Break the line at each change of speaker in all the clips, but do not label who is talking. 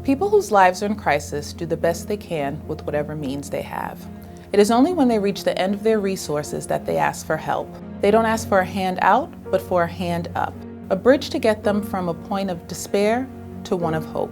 People whose lives are in crisis do the best they can with whatever means they have. It is only when they reach the end of their resources that they ask for help. They don't ask for a hand out, but for a hand up, a bridge to get them from a point of despair to one of hope.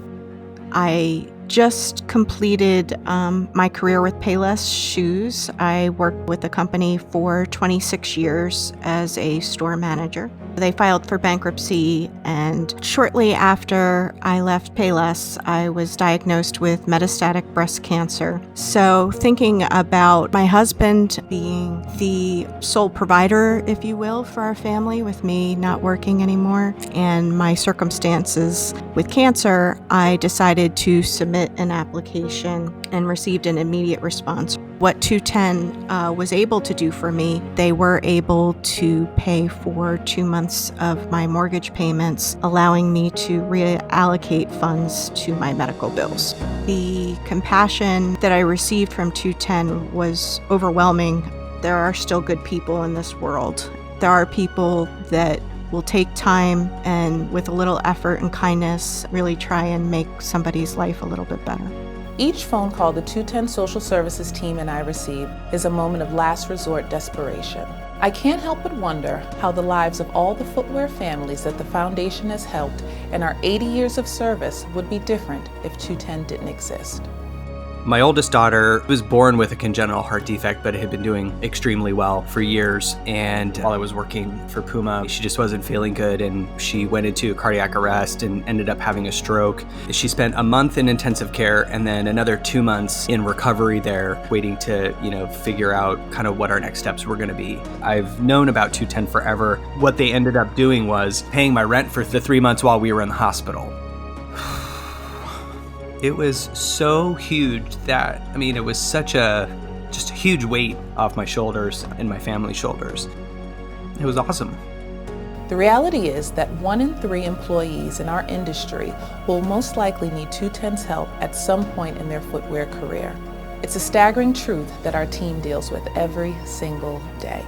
I just completed my career with Payless Shoes. I worked with the company for 26 years as a store manager. They filed for bankruptcy, and shortly after I left Payless, I was diagnosed with metastatic breast cancer. So thinking about my husband being the sole provider, if you will, for our family, with me not working anymore, and my circumstances with cancer, I decided to submit an application and received an immediate response. What 210 was able to do for me, they were able to pay for 2 months of my mortgage payments, allowing me to reallocate funds to my medical bills. The compassion that I received from 210 was overwhelming. There are still good people in this world. There are people that will take time and with a little effort and kindness really try and make somebody's life a little bit better.
Each phone call the 210 Social Services team and I receive is a moment of last resort desperation. I can't help but wonder how the lives of all the footwear families that the foundation has helped in our 80 years of service would be different if 210 didn't exist.
My oldest daughter was born with a congenital heart defect, but had been doing extremely well for years. And while I was working for Puma, she just wasn't feeling good, and she went into cardiac arrest and ended up having a stroke. She spent a month in intensive care and then another 2 months in recovery there, waiting to, figure out kind of what our next steps were going to be. I've known about 210 forever. What they ended up doing was paying my rent for the 3 months while we were in the hospital. It was so huge that, it was such just a huge weight off my shoulders and my family's shoulders. It was awesome.
The reality is that 1 in 3 employees in our industry will most likely need 210's help at some point in their footwear career. It's a staggering truth that our team deals with every single day.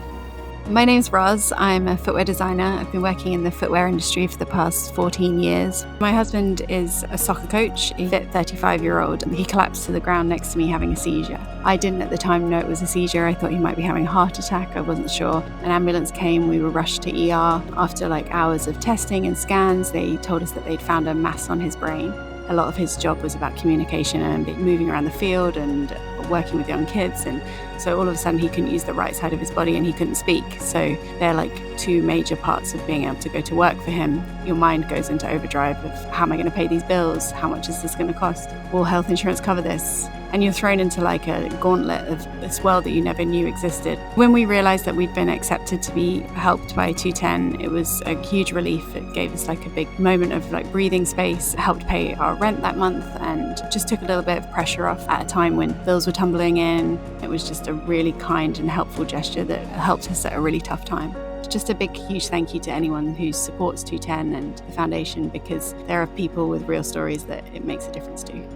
My name's Roz. I'm a footwear designer. I've been working in the footwear industry for the past 14 years. My husband is a soccer coach. He's a 35-year-old. He collapsed to the ground next to me having a seizure. I didn't at the time know it was a seizure. I thought he might be having a heart attack. I wasn't sure. An ambulance came. We were rushed to ER. After hours of testing and scans, they told us that they'd found a mass on his brain. A lot of his job was about communication and moving around the field and working with young kids, and so all of a sudden he couldn't use the right side of his body and he couldn't speak. So they're 2 major parts of being able to go to work for him. Your mind goes into overdrive of, how am I going to pay these bills? How much is this going to cost? Will health insurance cover this? And you're thrown into a gauntlet of this world that you never knew existed. When we realized that we'd been accepted to be helped by 210, it was a huge relief. It gave us a big moment of breathing space, helped pay our rent that month, and just took a little bit of pressure off at a time when bills were tumbling in. It was just a really kind and helpful gesture that helped us at a really tough time. Just a big, huge thank you to anyone who supports 210 and the foundation, because there are people with real stories that it makes a difference to.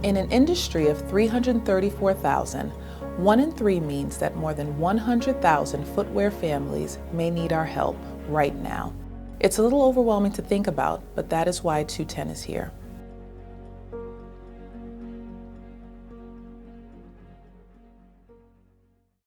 In an industry of 334,000, 1 in 3 means that more than 100,000 footwear families may need our help right now. It's a little overwhelming to think about, but that is why 210 is here.